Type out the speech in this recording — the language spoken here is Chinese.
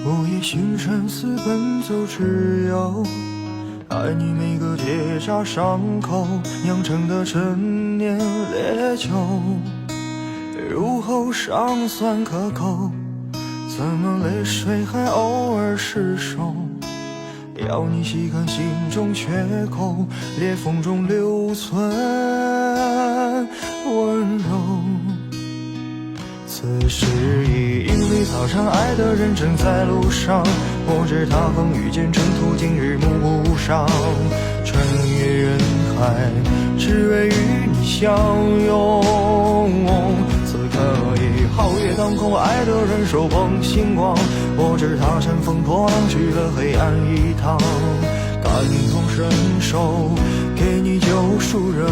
我也心生私奔走，只有爱你每个结痂伤口酿成的陈年烈酒，入喉尚算可口，怎么泪水还偶尔失守？要你细看心中缺口，裂缝中留存温柔。此时已莺飞草长，爱的人正在路上，我知他风雨兼程途经日暮不赏，穿越人海，只为与你相拥。此刻已皓月当空，爱的人手捧星光，我知他乘风破浪去了黑暗一趟，感同身受，给你救赎热